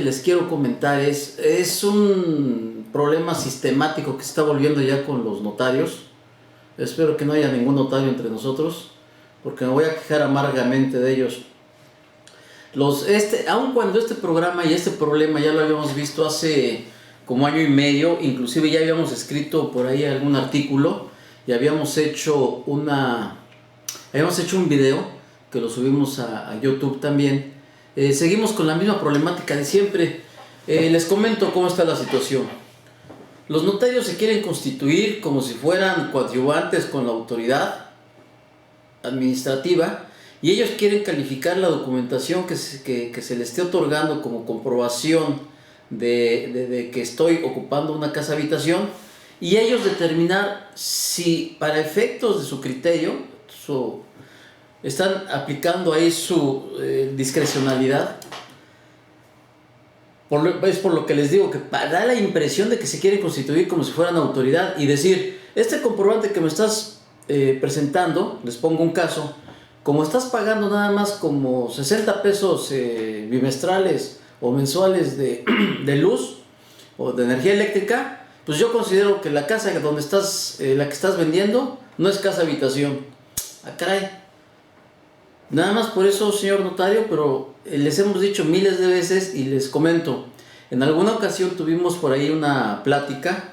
les quiero comentar es un problema sistemático que se está volviendo ya con los notarios. Espero que no haya ningún notario entre nosotros, porque me voy a quejar amargamente de ellos. Aun cuando este programa y este problema ya lo habíamos visto hace como año y medio, inclusive ya habíamos escrito por ahí algún artículo y habíamos hecho un video que lo subimos a YouTube también. Seguimos con la misma problemática de siempre. Les comento cómo está la situación. Los notarios se quieren constituir como si fueran coadyuvantes con la autoridad administrativa y ellos quieren calificar la documentación que se les esté otorgando como comprobación de que estoy ocupando una casa habitación, y ellos determinar si para efectos de su criterio están aplicando ahí su discrecionalidad. Es por lo que les digo que da la impresión de que se quieren constituir como si fueran autoridad y decir: este comprobante que me estás presentando, les pongo un caso, como estás pagando nada más como 60 pesos bimestrales o mensuales de luz o de energía eléctrica, pues yo considero que la casa donde estás, la que estás vendiendo, no es casa habitación. Ah, caray. Nada más por eso, señor notario, pero les hemos dicho miles de veces y les comento. En alguna ocasión tuvimos por ahí una plática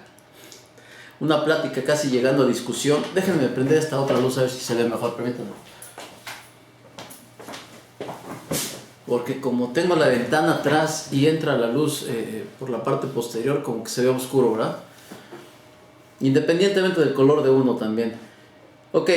casi llegando a discusión. Déjenme prender esta otra luz a ver si se ve mejor, permítanme. Porque como tengo la ventana atrás y entra la luz por la parte posterior, como que se ve oscuro, ¿verdad? Independientemente del color de uno también. Ok,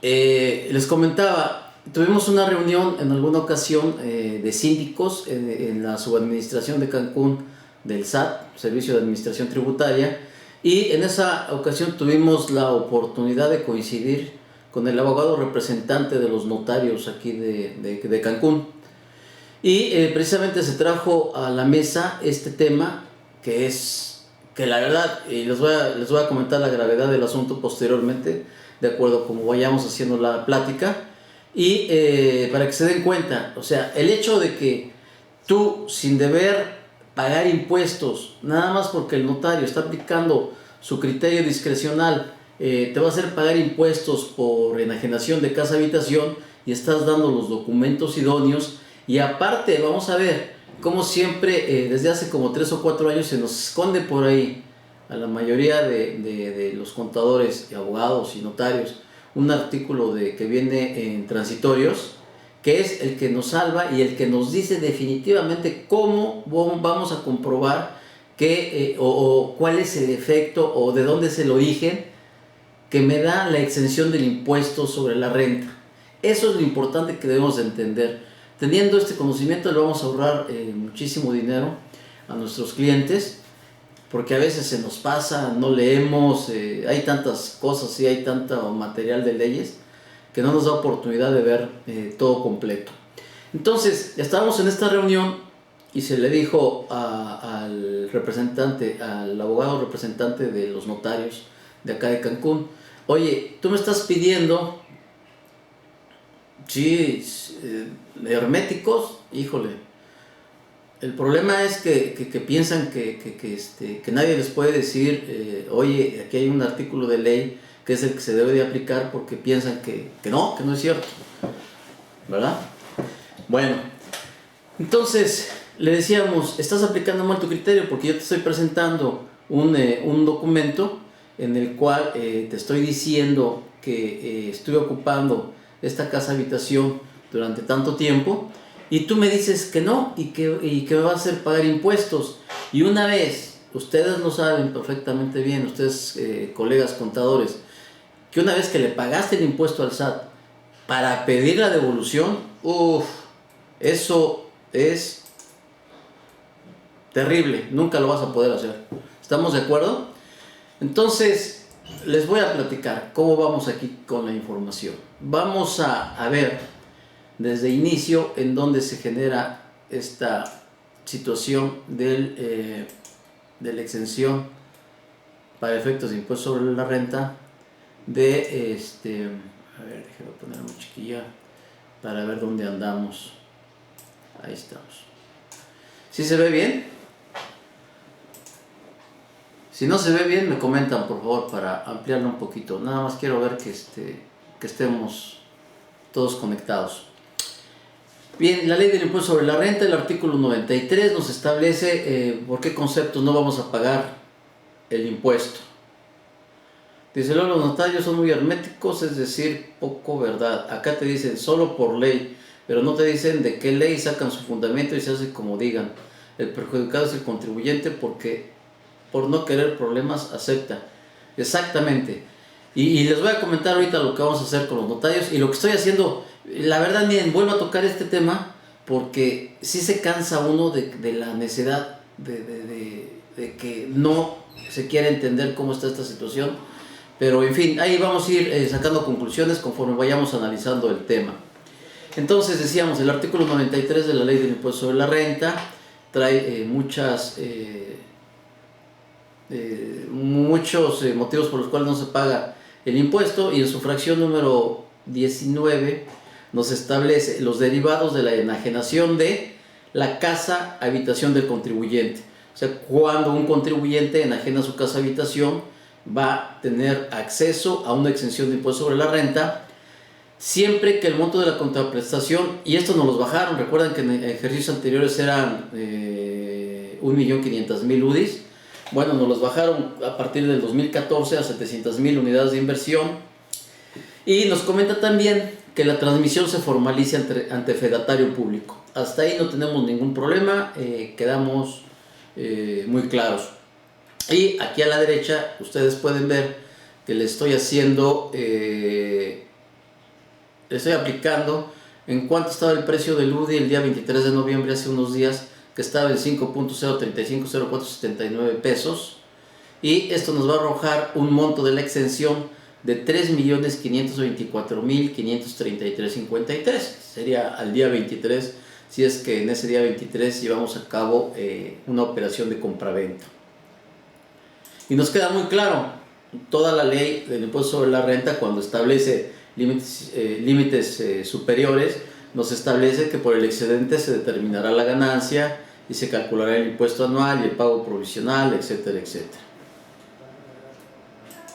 les comentaba, tuvimos una reunión en alguna ocasión de síndicos en la subadministración de Cancún del SAT, Servicio de Administración Tributaria, y en esa ocasión tuvimos la oportunidad de coincidir con el abogado representante de los notarios aquí de Cancún. Y precisamente se trajo a la mesa este tema, que la verdad, y les voy a comentar la gravedad del asunto posteriormente, de acuerdo a cómo vayamos haciendo la plática, y para que se den cuenta, o sea, el hecho de que tú, sin deber pagar impuestos, nada más porque el notario está aplicando su criterio discrecional, te va a hacer pagar impuestos por enajenación de casa habitación y estás dando los documentos idóneos. Y aparte vamos a ver cómo siempre desde hace como 3 o 4 años se nos esconde por ahí a la mayoría de los contadores y abogados y notarios un artículo que viene en transitorios, que es el que nos salva y el que nos dice definitivamente cómo vamos a comprobar o cuál es el efecto o de dónde es el origen que me da la exención del impuesto sobre la renta. Eso es lo importante que debemos de entender. Teniendo este conocimiento le vamos a ahorrar muchísimo dinero a nuestros clientes, porque a veces se nos pasa, no leemos, hay tantas cosas y hay tanto material de leyes que no nos da oportunidad de ver todo completo. Entonces, estábamos en esta reunión y se le dijo al representante, al abogado representante de los notarios de acá de Cancún: oye, tú me estás pidiendo, sí, herméticos, híjole. El problema es que piensan que nadie les puede decir, oye, aquí hay un artículo de ley que es el que se debe de aplicar, porque piensan que no es cierto, ¿verdad? Bueno, entonces le decíamos: estás aplicando mal tu criterio, porque yo te estoy presentando un documento en el cual te estoy diciendo que estuve ocupando esta casa habitación durante tanto tiempo, y tú me dices que no y que me va a hacer pagar impuestos. Y una vez, ustedes lo saben perfectamente bien, ustedes colegas contadores, que una vez que le pagaste el impuesto al SAT para pedir la devolución, eso es terrible, nunca lo vas a poder hacer. ¿Estamos de acuerdo? Entonces, les voy a platicar cómo vamos aquí con la información. Vamos a ver desde inicio en dónde se genera esta situación de la exención para efectos de impuesto sobre la renta a ver, déjame poner una chiquilla para ver dónde andamos. Ahí estamos. ¿Sí se ve bien? Si no se ve bien, me comentan por favor para ampliarlo un poquito. Nada más quiero ver que estemos todos conectados. Bien, la ley del impuesto sobre la renta, el artículo 93 nos establece por qué conceptos no vamos a pagar el impuesto. Dice, luego los notarios son muy herméticos, es decir, poco verdad. Acá te dicen solo por ley, pero no te dicen de qué ley sacan su fundamento y se hace como digan. El perjudicado es el contribuyente porque por no querer problemas acepta. Exactamente. Y les voy a comentar ahorita lo que vamos a hacer con los notarios y lo que estoy haciendo. La verdad, miren, vuelvo a tocar este tema porque sí se cansa uno de la necedad de que no se quiere entender cómo está esta situación. Pero en fin, ahí vamos a ir sacando conclusiones conforme vayamos analizando el tema. Entonces decíamos, el artículo 93 de la ley del impuesto sobre la renta trae muchos motivos por los cuales no se paga el impuesto, y en su fracción número 19 nos establece los derivados de la enajenación de la casa habitación del contribuyente. O sea, cuando un contribuyente enajena su casa habitación, va a tener acceso a una exención de impuesto sobre la renta, siempre que el monto de la contraprestación, y esto nos los bajaron, recuerdan que en ejercicios anteriores eran 1.500.000 UDIs. Bueno, nos los bajaron a partir del 2014 a 700.000 unidades de inversión. Y nos comenta también que la transmisión se formalice ante fedatario público. Hasta ahí no tenemos ningún problema, quedamos muy claros. Y aquí a la derecha ustedes pueden ver que le estoy haciendo, le estoy aplicando en cuánto estaba el precio del UDI el día 23 de noviembre, hace unos días, que estaba en 5.0350479 pesos, y esto nos va a arrojar un monto de la exención de 3.524.533.53. Sería al día 23, si es que en ese día 23 llevamos a cabo una operación de compraventa. Y nos queda muy claro, toda la ley del impuesto sobre la renta, cuando establece límites superiores, nos establece que por el excedente se determinará la ganancia y se calculará el impuesto anual y el pago provisional, etcétera, etcétera.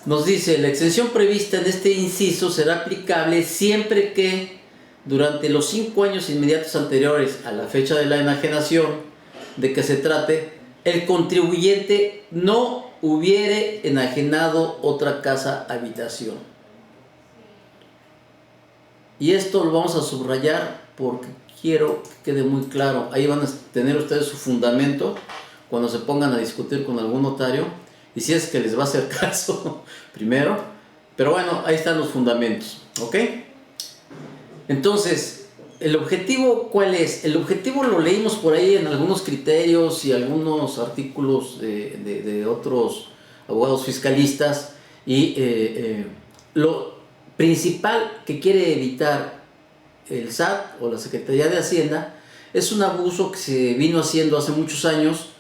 Nos dice, la exención prevista en este inciso será aplicable siempre que durante los 5 años inmediatos anteriores a la fecha de la enajenación de que se trate, el contribuyente no hubiere enajenado otra casa habitación. Y esto lo vamos a subrayar porque quiero que quede muy claro. Ahí van a tener ustedes su fundamento cuando se pongan a discutir con algún notario, y si es que les va a hacer caso primero. Pero bueno, ahí están los fundamentos, ¿ok? Entonces, ¿el objetivo cuál es? El objetivo lo leímos por ahí en algunos criterios y algunos artículos de otros abogados fiscalistas, y lo principal que quiere evitar el SAT o la Secretaría de Hacienda es un abuso que se vino haciendo hace muchos años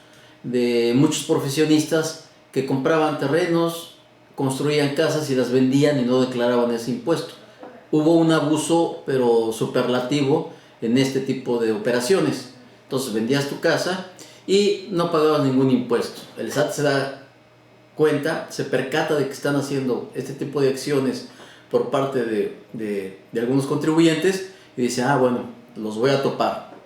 de muchos profesionistas que compraban terrenos, construían casas y las vendían y no declaraban ese impuesto. Hubo un abuso, pero superlativo, en este tipo de operaciones. Entonces vendías tu casa y no pagabas ningún impuesto. El SAT se da cuenta, se percata de que están haciendo este tipo de acciones por parte de algunos contribuyentes, y dice, ah, bueno, los voy a topar.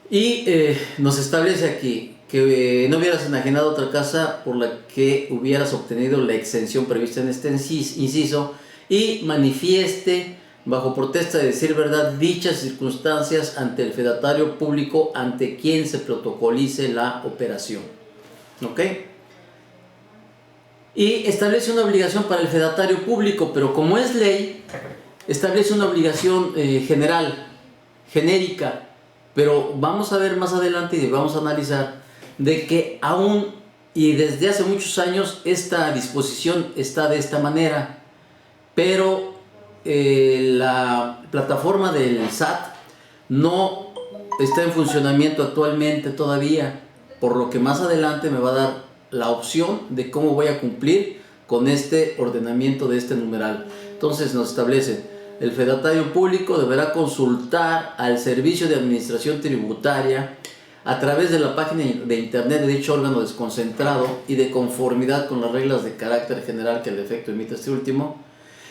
Y nos establece aquí que no hubieras enajenado otra casa por la que hubieras obtenido la exención prevista en este inciso, y manifieste bajo protesta de decir verdad dichas circunstancias ante el fedatario público ante quien se protocolice la operación. ¿Ok? Y establece una obligación para el fedatario público, pero como es ley, establece una obligación general, genérica. Pero vamos a ver más adelante y vamos a analizar de que aún y desde hace muchos años esta disposición está de esta manera, pero la plataforma del SAT no está en funcionamiento actualmente todavía, por lo que más adelante me va a dar la opción de cómo voy a cumplir con este ordenamiento de este numeral. Entonces nos establece el fedatario público deberá consultar al Servicio de Administración Tributaria a través de la página de internet de dicho órgano desconcentrado y de conformidad con las reglas de carácter general que al efecto emite este último,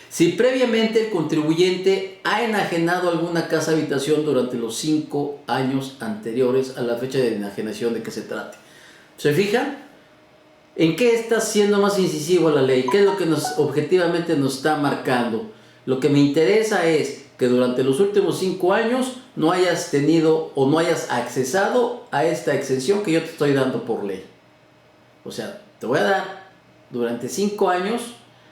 si previamente el contribuyente ha enajenado alguna casa habitación durante los 5 años anteriores a la fecha de enajenación de que se trate. ¿Se fijan? ¿En qué está siendo más incisivo la ley? ¿Qué es lo que objetivamente nos está marcando? Lo que me interesa es que durante los últimos 5 años no hayas tenido o no hayas accesado a esta exención que yo te estoy dando por ley. O sea, te voy a dar durante 5 años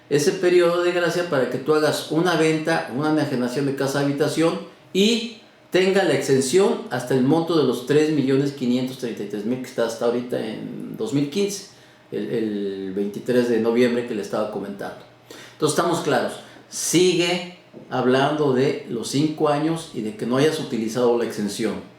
ese periodo de gracia para que tú hagas una venta, una enajenación de casa habitación y tenga la exención hasta el monto de los 3.533.000 que está hasta ahorita en 2015, el 23 de noviembre que le estaba comentando. Entonces estamos claros, sigue hablando de los 5 años y de que no hayas utilizado la exención.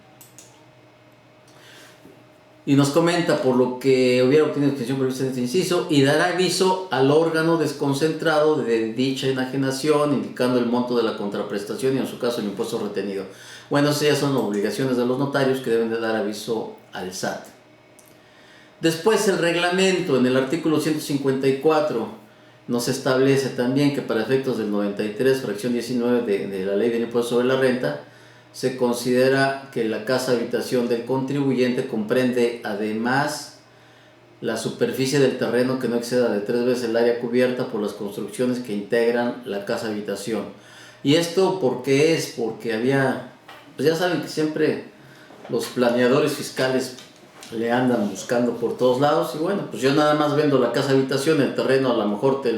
Y nos comenta, por lo que hubiera obtenido exención prevista en este inciso, y dará aviso al órgano desconcentrado de dicha enajenación, indicando el monto de la contraprestación y en su caso el impuesto retenido. Bueno, esas ya son obligaciones de los notarios que deben de dar aviso al SAT. Después el reglamento, en el artículo 154, nos establece también que para efectos del 93, fracción 19 de la ley del impuesto sobre la renta, se considera que la casa habitación del contribuyente comprende además la superficie del terreno que no exceda de 3 veces el área cubierta por las construcciones que integran la casa habitación. Y esto porque había, pues ya saben que siempre los planeadores fiscales le andan buscando por todos lados, y bueno, pues yo nada más vendo la casa habitación, el terreno a lo mejor se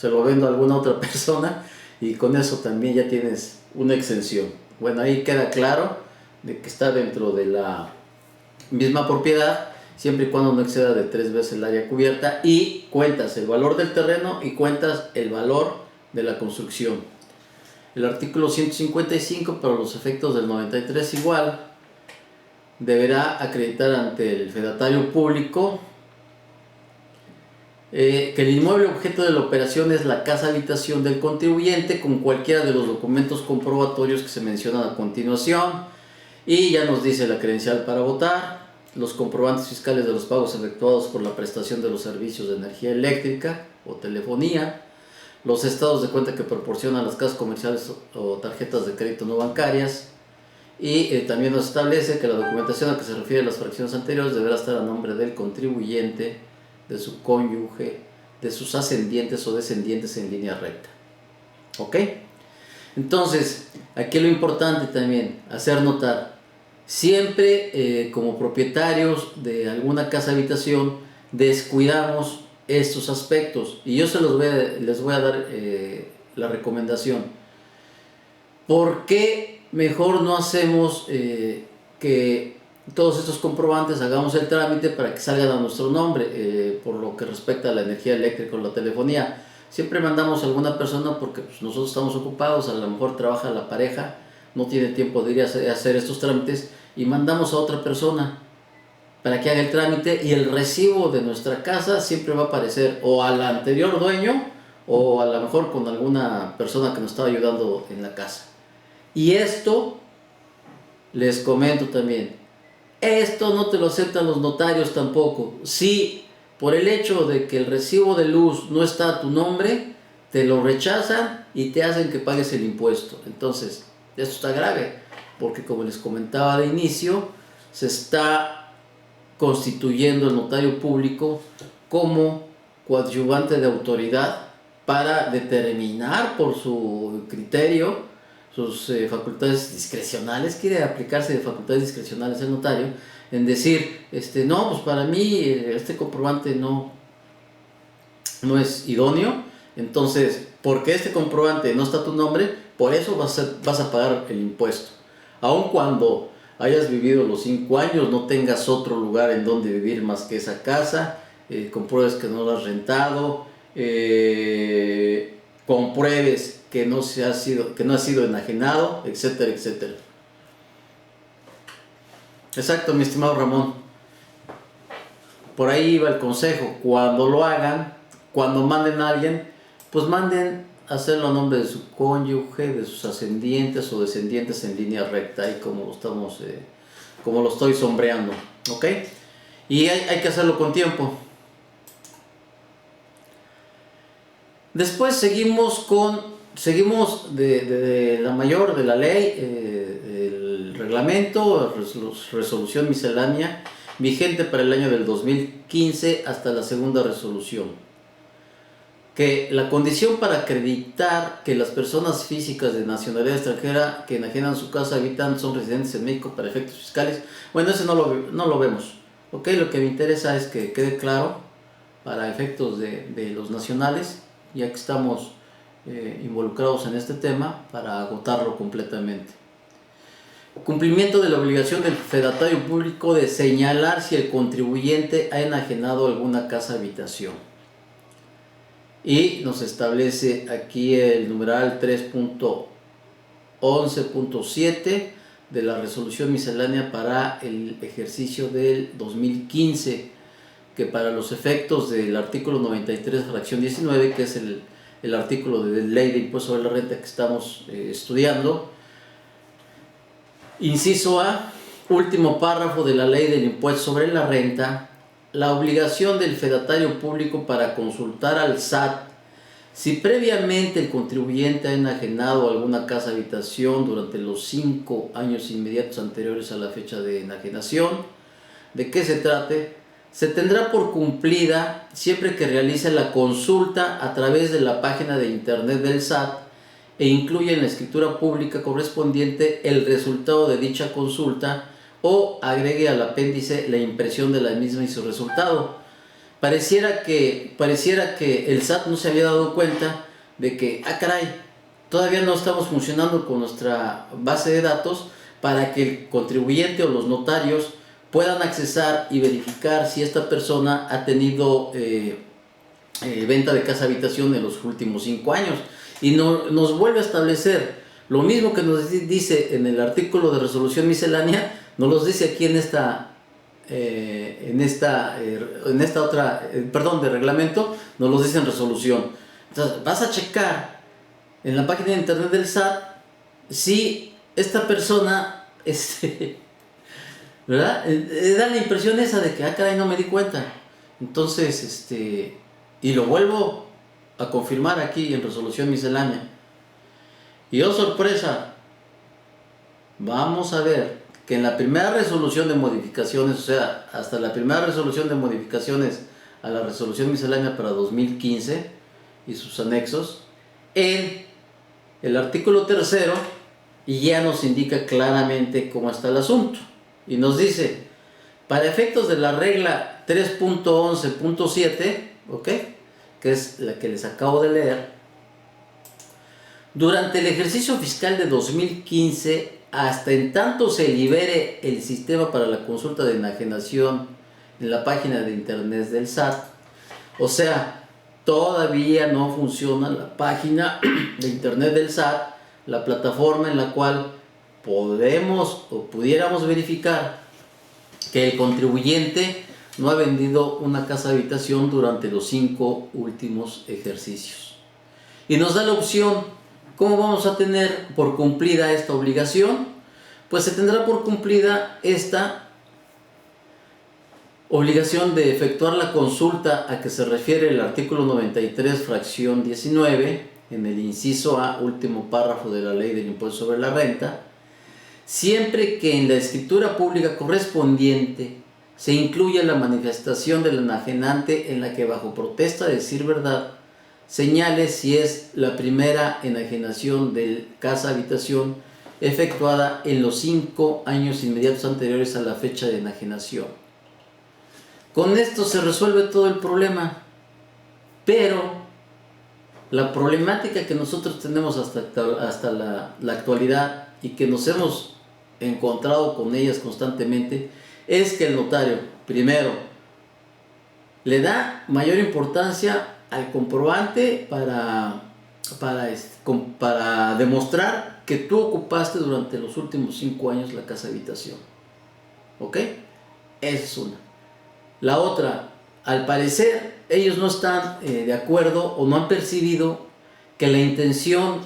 lo vendo a alguna otra persona y con eso también ya tienes una exención. Bueno, ahí queda claro de que está dentro de la misma propiedad, siempre y cuando no exceda de 3 veces el área cubierta, y cuentas el valor del terreno y cuentas el valor de la construcción. El artículo 155, para los efectos del 93 igual, deberá acreditar ante el fedatario público que el inmueble objeto de la operación es la casa habitación del contribuyente con cualquiera de los documentos comprobatorios que se mencionan a continuación, y ya nos dice la credencial para votar, los comprobantes fiscales de los pagos efectuados por la prestación de los servicios de energía eléctrica o telefonía, los estados de cuenta que proporcionan las casas comerciales o tarjetas de crédito no bancarias, y también nos establece que la documentación a que se refiere las fracciones anteriores deberá estar a nombre del contribuyente, de su cónyuge, de sus ascendientes o descendientes en línea recta. ¿Ok? Entonces, aquí lo importante también, hacer notar, siempre como propietarios de alguna casa habitación, descuidamos estos aspectos, y yo les voy a dar la recomendación. ¿Por qué mejor no hacemos que todos estos comprobantes hagamos el trámite para que salgan a nuestro nombre, por lo que respecta a la energía eléctrica o la telefonía? Siempre mandamos a alguna persona porque pues, nosotros estamos ocupados, a lo mejor trabaja la pareja, no tiene tiempo de ir a hacer estos trámites, y mandamos a otra persona para que haga el trámite, y el recibo de nuestra casa siempre va a aparecer o al anterior dueño o a lo mejor con alguna persona que nos estaba ayudando en la casa. Y esto, les comento también, esto no te lo aceptan los notarios tampoco. Si por el hecho de que el recibo de luz no está a tu nombre, te lo rechazan y te hacen que pagues el impuesto. Entonces, esto está grave, porque como les comentaba de inicio, se está constituyendo el notario público como coadyuvante de autoridad para determinar por su criterio sus facultades discrecionales. Quiere aplicarse de facultades discrecionales el notario en decir, no, pues para mí este comprobante no es idóneo, entonces porque este comprobante no está a tu nombre, por eso vas a pagar el impuesto, aun cuando hayas vivido los 5 años, no tengas otro lugar en donde vivir más que esa casa, compruebes que no la has rentado, compruebes que no ha sido enajenado, etcétera, etcétera. Exacto, mi estimado Ramón. Por ahí va el consejo. Cuando lo hagan, cuando manden a alguien, pues manden hacerlo a nombre de su cónyuge, de sus ascendientes o descendientes en línea recta, ahí como lo estamos, como lo estoy sombreando, ¿ok? Y hay que hacerlo con tiempo. Después seguimos de la mayor de la ley, el reglamento, resolución miscelánea, vigente para el año del 2015 hasta la segunda resolución. Que la condición para acreditar que las personas físicas de nacionalidad extranjera que enajenan su casa habitan son residentes en México para efectos fiscales, bueno, eso no lo vemos, ¿ok? Lo que me interesa es que quede claro para efectos de los nacionales, ya que estamos involucrados en este tema, para agotarlo completamente. Cumplimiento de la obligación del fedatario público de señalar si el contribuyente ha enajenado alguna casa habitación. Y nos establece aquí el numeral 3.11.7 de la resolución miscelánea para el ejercicio del 2015, que para los efectos del artículo 93, fracción 19, que es el artículo de ley de impuesto sobre la renta que estamos estudiando, inciso A, último párrafo de la ley del impuesto sobre la renta, la obligación del fedatario público para consultar al SAT si previamente el contribuyente ha enajenado alguna casa habitación durante los 5 años inmediatos anteriores a la fecha de enajenación, de qué se trate, se tendrá por cumplida siempre que realice la consulta a través de la página de internet del SAT e incluya en la escritura pública correspondiente el resultado de dicha consulta o agregue al apéndice la impresión de la misma y su resultado. Pareciera que el SAT no se había dado cuenta de que, caray, todavía no estamos funcionando con nuestra base de datos para que el contribuyente o los notarios puedan accesar y verificar si esta persona ha tenido venta de casa habitación en los últimos 5 años. Y nos vuelve a establecer lo mismo que nos dice en el artículo de resolución miscelánea, nos los dice aquí en esta otra, de reglamento, nos los dice en resolución. Entonces vas a checar en la página de internet del SAT si esta persona ¿verdad? Da la impresión esa de que caray, no me di cuenta. Entonces y lo vuelvo a confirmar aquí en resolución miscelánea, y oh sorpresa, vamos a ver que en la primera resolución de modificaciones, o sea, hasta la primera resolución de modificaciones a la resolución miscelánea para 2015 y sus anexos, en el artículo 3 ya nos indica claramente cómo está el asunto. Y nos dice, para efectos de la regla 3.11.7, ¿ok?, que es la que les acabo de leer, durante el ejercicio fiscal de 2015, hasta en tanto se libere el sistema para la consulta de enajenación en la página de internet del SAT, o sea, todavía no funciona la página de internet del SAT, la plataforma en la cual podemos o pudiéramos verificar que el contribuyente no ha vendido una casa habitación durante los 5 últimos ejercicios. Y nos da la opción. ¿Cómo vamos a tener por cumplida esta obligación? Pues se tendrá por cumplida esta obligación de efectuar la consulta a que se refiere el artículo 93, fracción 19, en el inciso A, último párrafo de la ley del impuesto sobre la renta, siempre que en la escritura pública correspondiente se incluya la manifestación del enajenante en la que, bajo protesta de decir verdad, señale si es la primera enajenación de casa habitación efectuada en los 5 años inmediatos anteriores a la fecha de enajenación. Con esto se resuelve todo el problema, pero la problemática que nosotros tenemos hasta la actualidad y que nos hemos encontrado con ellas constantemente es que el notario, primero, le da mayor importancia al comprobante para demostrar que tú ocupaste durante los últimos 5 años la casa habitación. ¿Ok? Esa es una. La otra, al parecer, ellos no están de acuerdo o no han percibido que la intención,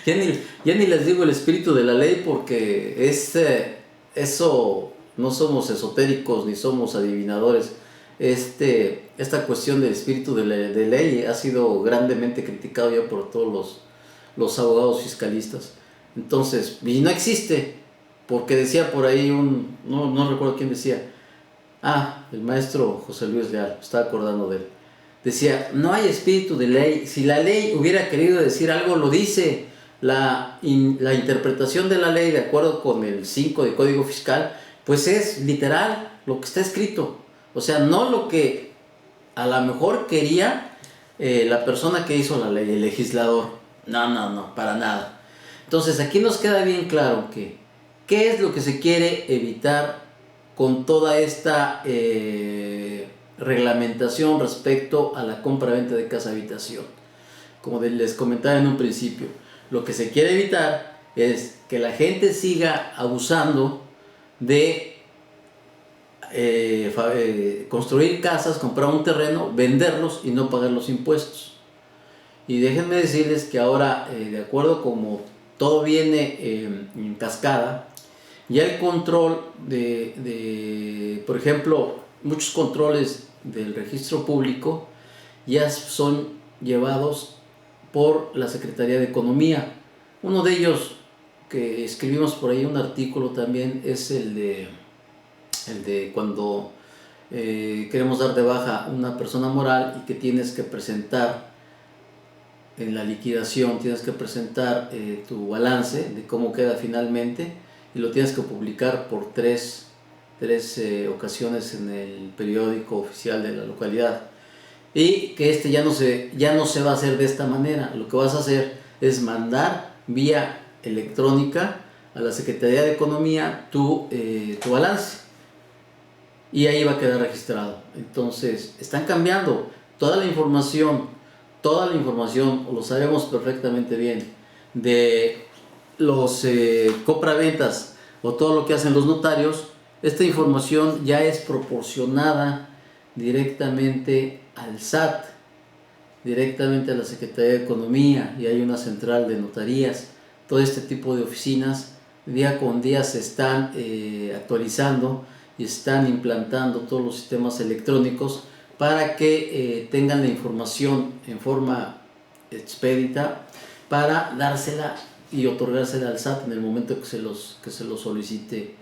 ya ni les digo el espíritu de la ley, porque eso no somos esotéricos ni somos adivinadores. Esta cuestión del espíritu de ley ha sido grandemente criticado ya por todos los abogados fiscalistas. Entonces, y no existe, porque decía por ahí no recuerdo quién decía, el maestro José Luis Leal, me estaba acordando de él. Decía, no hay espíritu de ley. Si la ley hubiera querido decir algo, lo dice. La interpretación de la ley, de acuerdo con el 5 de Código Fiscal, pues es literal lo que está escrito. O sea, no lo que a lo mejor quería la persona que hizo la ley, el legislador. No, para nada. Entonces aquí nos queda bien claro que qué es lo que se quiere evitar con toda esta reglamentación respecto a la compra-venta de casa-habitación. Como les comentaba en un principio, lo que se quiere evitar es que la gente siga abusando de construir casas, comprar un terreno, venderlos y no pagar los impuestos. Y déjenme decirles que ahora, de acuerdo como todo viene en cascada, ya el control por ejemplo, muchos controles del registro público ya son llevados por la Secretaría de Economía. Uno de ellos, que escribimos por ahí un artículo también, es el de cuando queremos dar de baja una persona moral y que tienes que presentar en la liquidación, tienes que presentar tu balance de cómo queda finalmente y lo tienes que publicar por tres ocasiones en el periódico oficial de la localidad. Y que ya no se va a hacer de esta manera. Lo que vas a hacer es mandar vía electrónica a la Secretaría de Economía tu balance y ahí va a quedar registrado. Entonces están cambiando toda la información, lo sabemos perfectamente bien, de los compraventas o todo lo que hacen los notarios. Esta información ya es proporcionada directamente al SAT, directamente a la Secretaría de Economía, y hay una central de notarías. Todo este tipo de oficinas día con día se están actualizando y están implantando todos los sistemas electrónicos para que tengan la información en forma expedita para dársela y otorgársela al SAT en el momento que se lo solicite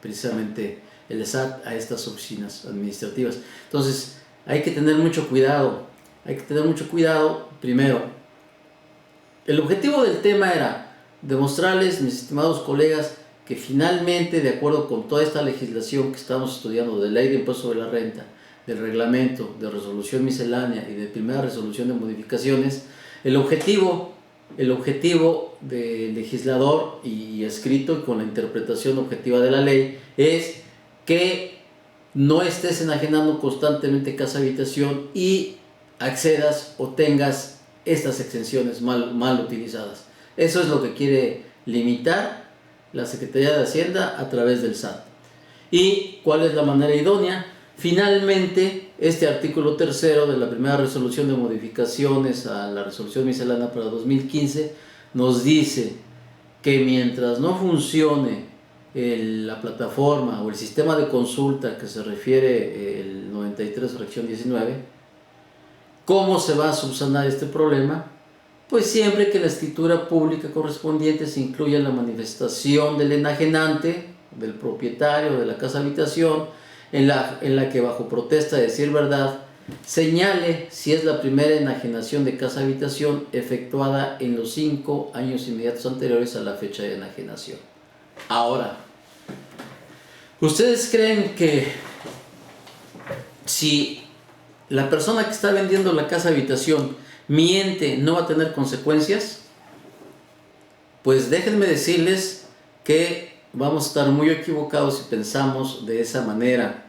precisamente el SAT a estas oficinas administrativas. Entonces hay que tener mucho cuidado, Primero, el objetivo del tema era demostrarles, mis estimados colegas, que finalmente, de acuerdo con toda esta legislación que estamos estudiando, de ley de impuesto sobre la renta, del reglamento, de resolución miscelánea y de primera resolución de modificaciones, el objetivo del legislador y escrito con la interpretación objetiva de la ley es que no estés enajenando constantemente casa habitación y accedas o tengas estas exenciones mal utilizadas. Eso es lo que quiere limitar la Secretaría de Hacienda a través del SAT. ¿Y cuál es la manera idónea? Finalmente, este artículo 3 de la primera resolución de modificaciones a la resolución miscelánea para 2015 nos dice que mientras no funcione la plataforma o el sistema de consulta que se refiere el 93 fracción 19, ¿cómo se va a subsanar este problema? Pues siempre que la escritura pública correspondiente se incluya la manifestación del enajenante, del propietario de la casa habitación, en la que bajo protesta de decir verdad, señale si es la primera enajenación de casa habitación efectuada en los 5 años inmediatos anteriores a la fecha de enajenación. Ahora, ¿ustedes creen que si la persona que está vendiendo la casa habitación miente, no va a tener consecuencias? Pues déjenme decirles que vamos a estar muy equivocados si pensamos de esa manera.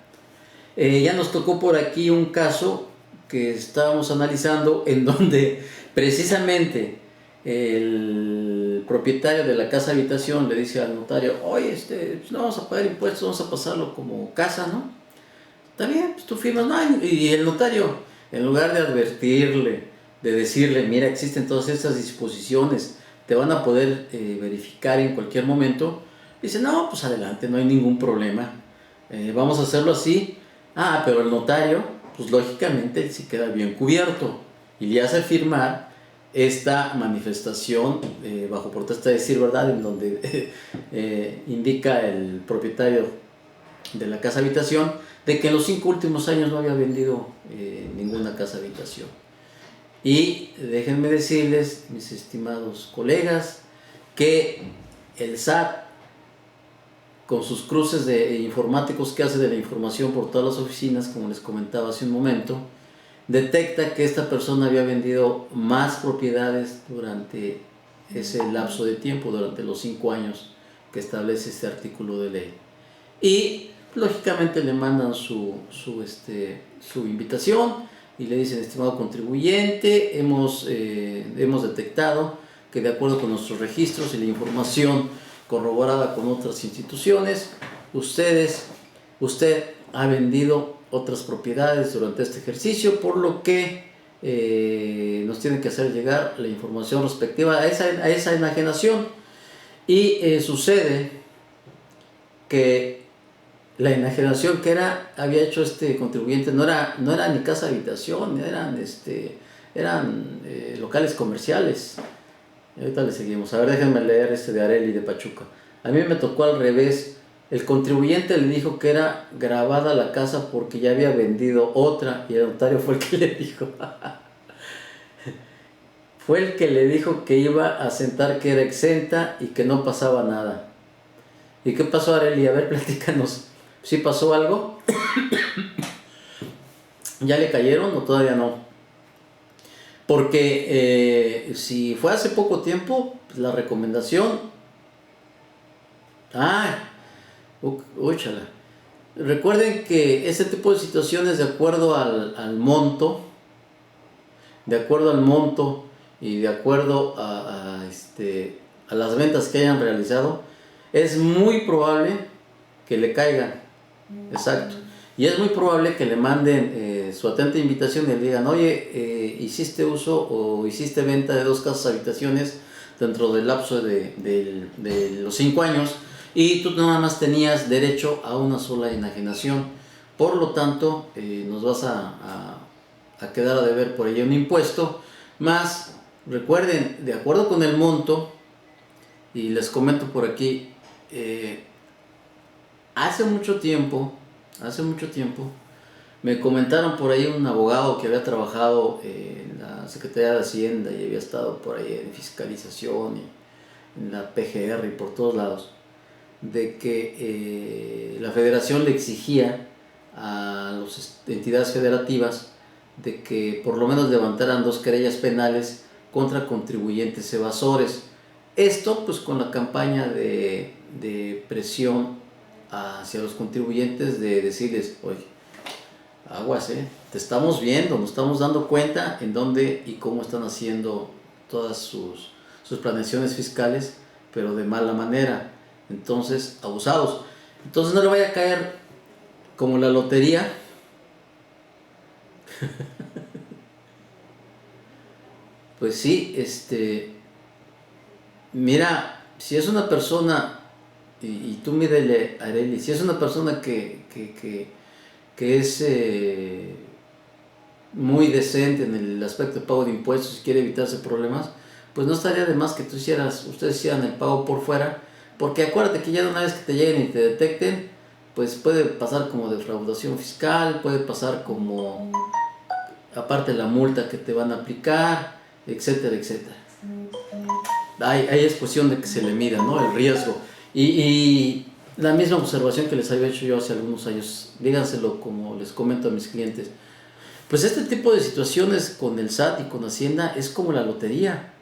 Ya nos tocó por aquí un caso que estábamos analizando en donde precisamente el propietario de la casa habitación le dice al notario: oye, pues no vamos a pagar impuestos, vamos a pasarlo como casa, ¿no? Está bien, pues tú firmas, no. Y el notario, en lugar de advertirle, de decirle, mira, existen todas estas disposiciones, te van a poder verificar en cualquier momento, dice, no, pues adelante, no hay ningún problema, vamos a hacerlo así. Ah, pero el notario, pues lógicamente él sí queda bien cubierto y le hace firmar esta manifestación bajo protesta de decir verdad, en donde indica el propietario de la casa habitación de que en los 5 últimos años no había vendido ninguna casa habitación. Y déjenme decirles, mis estimados colegas, que el SAT, con sus cruces de informáticos que hace de la información por todas las oficinas, como les comentaba hace un momento, detecta que esta persona había vendido más propiedades durante ese lapso de tiempo, durante los 5 años que establece este artículo de ley. Y lógicamente le mandan su invitación y le dicen, estimado contribuyente, hemos detectado que de acuerdo con nuestros registros y la información corroborada con otras instituciones, usted ha vendido otras propiedades durante este ejercicio, por lo que nos tienen que hacer llegar la información respectiva a esa enajenación. Y sucede que la enajenación que había hecho este contribuyente no era ni casa habitación, eran locales comerciales. Ahorita le seguimos. A ver, déjenme leer de Areli de Pachuca. A mí me tocó al revés. El contribuyente le dijo que era grabada la casa porque ya había vendido otra y el notario fue el que le dijo. Fue el que le dijo que iba a asentar que era exenta y que no pasaba nada. ¿Y qué pasó, Areli? A ver, platícanos. ¿Sí pasó algo? ¿Ya le cayeron o todavía no? Porque si fue hace poco tiempo, pues la recomendación... Úchala. Recuerden que ese tipo de situaciones, de acuerdo al monto, y de acuerdo a las ventas que hayan realizado, es muy probable que le caigan. Exacto. Y es muy probable que le manden su atenta invitación y le digan, oye, hiciste uso o hiciste venta de 2 casas habitaciones dentro del lapso de los 5 años y tú nada más tenías derecho a una sola enajenación. Por lo tanto, nos vas a quedar a deber por ello un impuesto. Más, recuerden, de acuerdo con el monto, y les comento por aquí, hace mucho tiempo, me comentaron por ahí un abogado que había trabajado en la Secretaría de Hacienda y había estado por ahí en fiscalización y en la PGR y por todos lados, de que la federación le exigía a las entidades federativas de que por lo menos levantaran 2 querellas penales contra contribuyentes evasores. Esto pues con la campaña de presión hacia los contribuyentes, de decirles, oye, aguas, te estamos viendo, nos estamos dando cuenta en dónde y cómo están haciendo todas sus planeaciones fiscales, pero de mala manera. Entonces, abusados. Entonces no le vaya a caer como la lotería. Pues sí, mira, si es una persona, y tú mídele, Areli, si es una persona que es muy decente en el aspecto de pago de impuestos y quiere evitarse problemas, pues no estaría de más que ustedes hicieran el pago por fuera, porque acuérdate que ya de una vez que te lleguen y te detecten, pues puede pasar como defraudación fiscal, puede pasar como, aparte la multa que te van a aplicar, etcétera, etcétera. Ahí es cuestión de que se le mida, ¿no?, el riesgo. Y la misma observación que les había hecho yo hace algunos años, díganselo como les comento a mis clientes, pues este tipo de situaciones con el SAT y con Hacienda es como la lotería.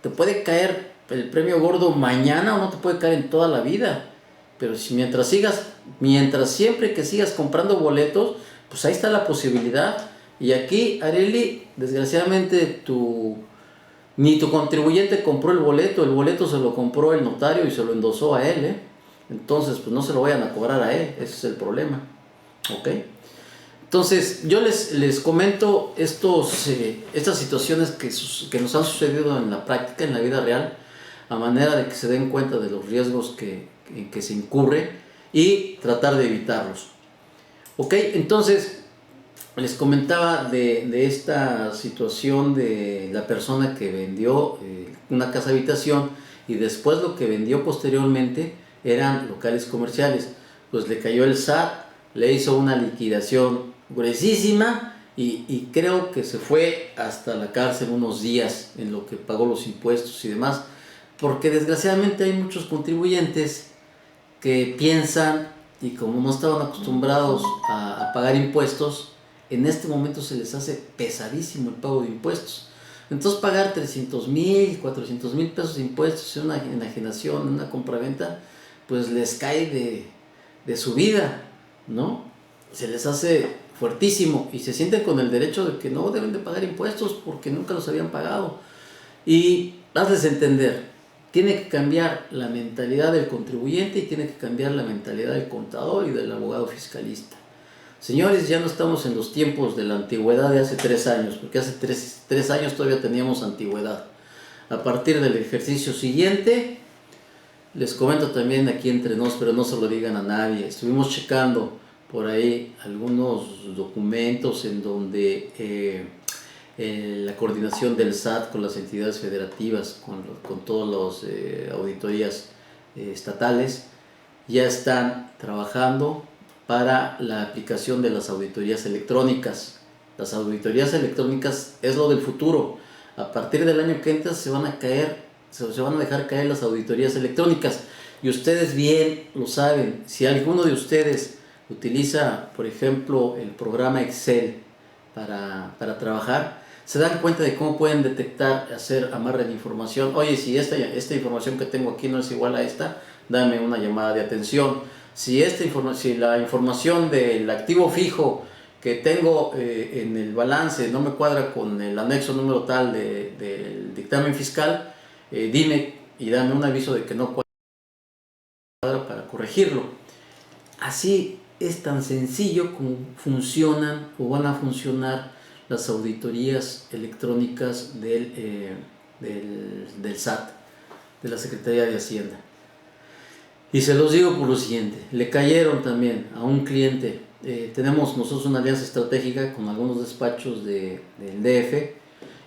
Te puede caer el premio gordo mañana o no te puede caer en toda la vida. Pero si mientras siempre que sigas comprando boletos, pues ahí está la posibilidad. Y aquí, Areli, desgraciadamente ni tu contribuyente compró el boleto se lo compró el notario y se lo endosó a él, Entonces, pues no se lo vayan a cobrar a él, ese es el problema, ¿ok? Entonces, yo les comento estas situaciones que nos han sucedido en la práctica, en la vida real, a manera de que se den cuenta de los riesgos en que se incurre y tratar de evitarlos. Ok, entonces les comentaba de esta situación de la persona que vendió una casa habitación y después lo que vendió posteriormente eran locales comerciales. Pues le cayó el SAT, le hizo una liquidación gruesísima y creo que se fue hasta la cárcel unos días en lo que pagó los impuestos y demás, porque desgraciadamente hay muchos contribuyentes que piensan, y como no estaban acostumbrados a pagar impuestos, en este momento se les hace pesadísimo el pago de impuestos. Entonces pagar 300,000, 400,000 pesos de impuestos en una enajenación, en una compraventa, pues les cae de su vida, ¿no? Se les hace fuertísimo y se sienten con el derecho de que no deben de pagar impuestos porque nunca los habían pagado. Y hazles entender, tiene que cambiar la mentalidad del contribuyente y tiene que cambiar la mentalidad del contador y del abogado fiscalista. Señores, ya no estamos en los tiempos de la antigüedad de hace 3 años, porque hace 3 años todavía teníamos antigüedad. A partir del ejercicio siguiente, les comento también aquí entre nos, pero no se lo digan a nadie, estuvimos checando por ahí algunos documentos en donde la coordinación del SAT con las entidades federativas, con todas las auditorías estatales, ya están trabajando para la aplicación de las auditorías electrónicas. Las auditorías electrónicas es lo del futuro. A partir del año que entra se van a dejar caer las auditorías electrónicas. Y ustedes bien lo saben. Si alguno de ustedes utiliza, por ejemplo, el programa Excel para trabajar, se dan cuenta de cómo pueden detectar, hacer amarre de información. Oye, si esta información que tengo aquí no es igual a esta, dame una llamada de atención. Si la información del activo fijo que tengo en el balance no me cuadra con el anexo número tal del dictamen fiscal, dime y dame un aviso de que no cuadra para corregirlo. Así es tan sencillo como funcionan o van a funcionar las auditorías electrónicas del SAT, de la Secretaría de Hacienda. Y se los digo por lo siguiente, le cayeron también a un cliente. Tenemos nosotros una alianza estratégica con algunos despachos del DF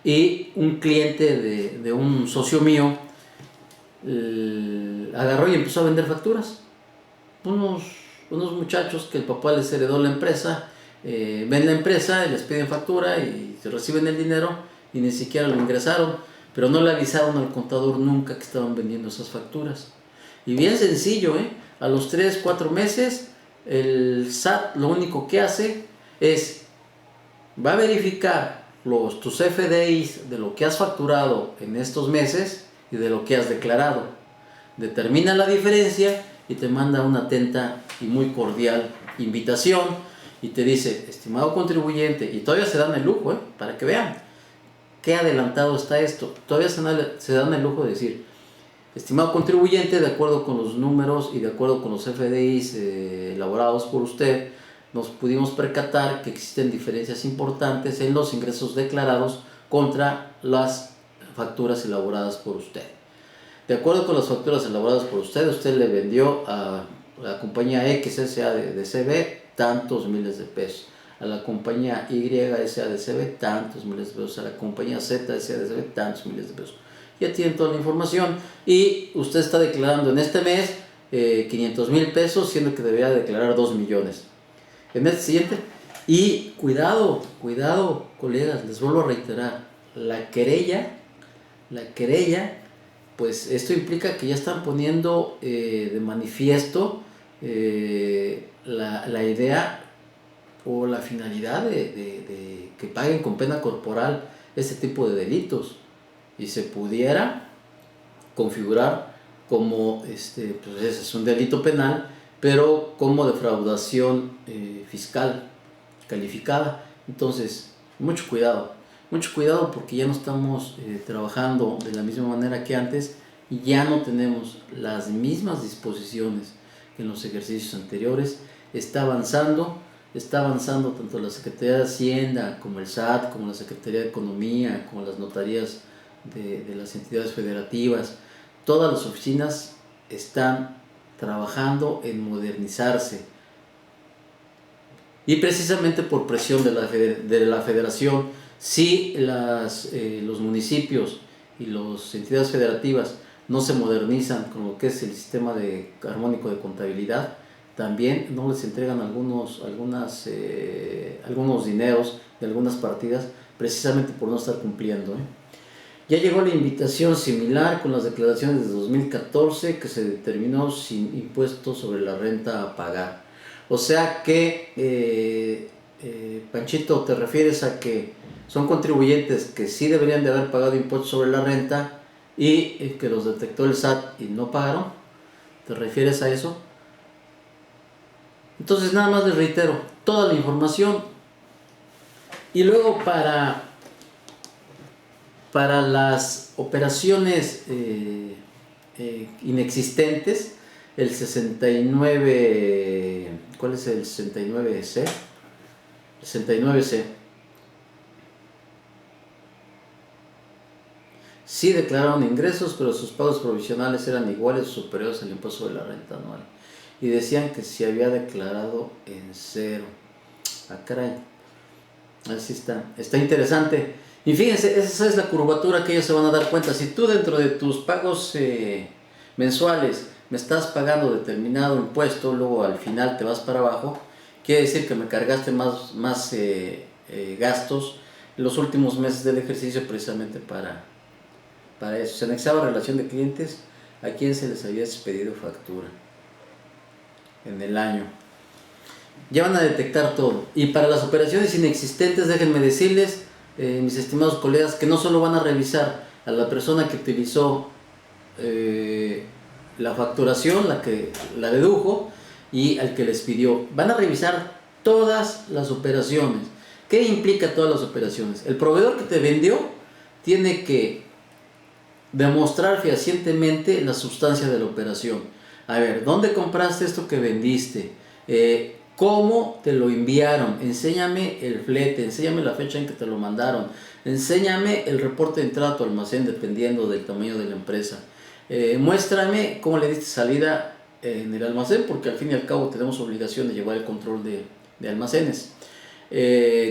y un cliente de un socio mío agarró y empezó a vender facturas. Unos muchachos que el papá les heredó la empresa, ven la empresa y les piden factura y se reciben el dinero y ni siquiera lo ingresaron, pero no le avisaron al contador nunca que estaban vendiendo esas facturas. Y bien sencillo, a los 3-4 meses el SAT lo único que hace es, va a verificar tus FDIs de lo que has facturado en estos meses y de lo que has declarado. Determina la diferencia y te manda una atenta y muy cordial invitación y te dice, estimado contribuyente, y todavía se dan el lujo, para que vean qué adelantado está esto, todavía se dan el lujo de decir, estimado contribuyente, de acuerdo con los números y de acuerdo con los FDIs elaborados por usted, nos pudimos percatar que existen diferencias importantes en los ingresos declarados contra las facturas elaboradas por usted. De acuerdo con las facturas elaboradas por usted, usted le vendió a la compañía X S.A. de CB tantos miles de pesos, a la compañía Y S.A. de CB tantos miles de pesos, a la compañía Z S.A. de CB tantos miles de pesos. Ya tienen toda la información y usted está declarando en este mes 500,000 pesos, siendo que debería declarar 2 millones. En el siguiente, y cuidado, colegas, les vuelvo a reiterar, la querella, pues esto implica que ya están poniendo de manifiesto la idea o la finalidad de que paguen con pena corporal este tipo de delitos. Y se pudiera configurar como pues es un delito penal, pero como defraudación fiscal calificada. Entonces, mucho cuidado porque ya no estamos trabajando de la misma manera que antes y ya no tenemos las mismas disposiciones que en los ejercicios anteriores. Está avanzando está avanzando tanto la Secretaría de Hacienda como el SAT, como la Secretaría de Economía, como las notarías de las entidades federativas. Todas las oficinas están trabajando en modernizarse, y precisamente por presión de la federación, si los municipios y las entidades federativas no se modernizan con lo que es el sistema armónico de contabilidad, también no les entregan algunos dineros de algunas partidas, precisamente por no estar cumpliendo. Ya llegó la invitación similar con las declaraciones de 2014, que se determinó sin impuestos sobre la renta a pagar. O sea que, Panchito, te refieres a que son contribuyentes que sí deberían de haber pagado impuestos sobre la renta y que los detectó el SAT y no pagaron. ¿Te refieres a eso? Entonces nada más les reitero toda la información. Y luego para las operaciones inexistentes, el 69, ¿cuál es el 69C? El 69C. Sí declararon ingresos, pero sus pagos provisionales eran iguales o superiores al impuesto sobre la renta anual. Y decían que se había declarado en cero. Ah, caray. Así está. Está interesante. Y fíjense, esa es la curvatura que ellos se van a dar cuenta. Si tú dentro de tus pagos mensuales me estás pagando determinado impuesto, luego al final te vas para abajo, quiere decir que me cargaste más gastos los últimos meses del ejercicio precisamente para eso. Se anexaba relación de clientes a quien se les había expedido factura en el año. Ya van a detectar todo. Y para las operaciones inexistentes, déjenme decirles, mis estimados colegas, que no solo van a revisar a la persona que utilizó la facturación, la que la dedujo, y al que les pidió. Van a revisar todas las operaciones. ¿Qué implica todas las operaciones? El proveedor que te vendió tiene que demostrar fehacientemente la sustancia de la operación. A ver, ¿dónde compraste esto que vendiste? ¿Cómo te lo enviaron? Enséñame el flete, enséñame la fecha en que te lo mandaron, enséñame el reporte de entrada a tu almacén dependiendo del tamaño de la empresa. Muéstrame cómo le diste salida en el almacén, porque al fin y al cabo tenemos obligación de llevar el control de almacenes.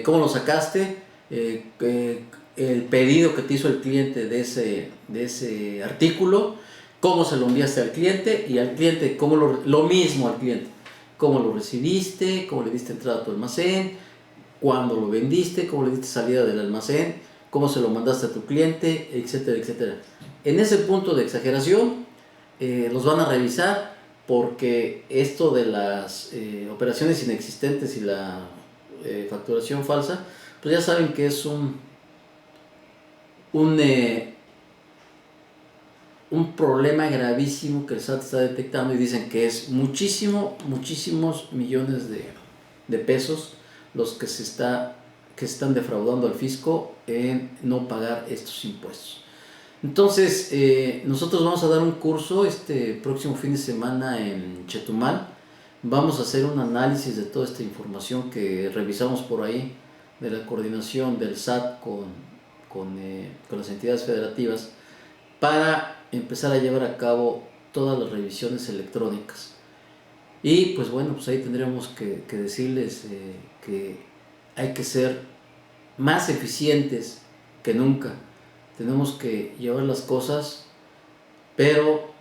¿Cómo lo sacaste? El pedido que te hizo el cliente de ese artículo, cómo se lo enviaste al cliente, y al cliente lo mismo al cliente, cómo lo recibiste, cómo le diste entrada a tu almacén, cuándo lo vendiste, cómo le diste salida del almacén, cómo se lo mandaste a tu cliente, etcétera, etcétera. En ese punto de exageración los van a revisar, porque esto de las operaciones inexistentes y la facturación falsa, pues ya saben que es un problema gravísimo que el SAT está detectando, y dicen que es muchísimos millones de pesos los que están defraudando al fisco en no pagar estos impuestos. Entonces, nosotros vamos a dar un curso este próximo fin de semana en Chetumal. Vamos a hacer un análisis de toda esta información que revisamos por ahí, de la coordinación del SAT con las entidades federativas, para empezar a llevar a cabo todas las revisiones electrónicas. Y pues bueno, pues ahí tendremos que decirles que hay que ser más eficientes que nunca. Tenemos que llevar las cosas, pero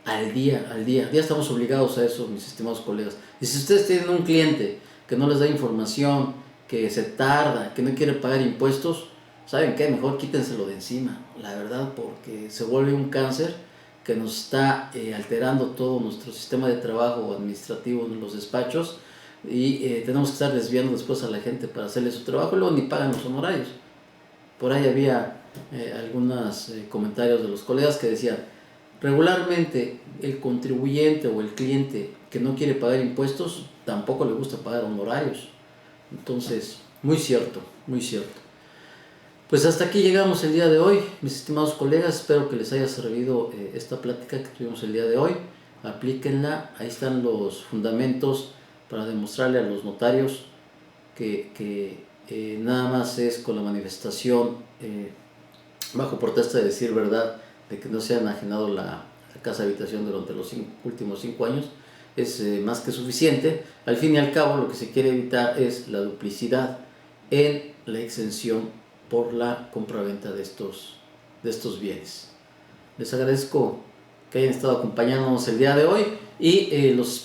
al día. Ya estamos obligados a eso, mis estimados colegas. Y si ustedes tienen un cliente que no les da información, que se tarda, que no quiere pagar impuestos, ¿saben qué? Mejor quítenselo de encima, la verdad, porque se vuelve un cáncer que nos está alterando todo nuestro sistema de trabajo administrativo en los despachos, y tenemos que estar desviando después a la gente para hacerle su trabajo, y luego ni pagan los honorarios. Por ahí había algunos comentarios de los colegas que decían: regularmente el contribuyente o el cliente que no quiere pagar impuestos tampoco le gusta pagar honorarios. Entonces, muy cierto, muy cierto. Pues hasta aquí llegamos el día de hoy, mis estimados colegas. Espero que les haya servido esta plática que tuvimos el día de hoy. Aplíquenla, ahí están los fundamentos para demostrarle a los notarios que nada más es con la manifestación bajo protesta de decir verdad, de que no se ha enajenado la casa habitación durante los últimos 5 años, es más que suficiente. Al fin y al cabo, lo que se quiere evitar es la duplicidad en la exención por la compraventa de estos bienes. Les agradezco que hayan estado acompañándonos el día de hoy y los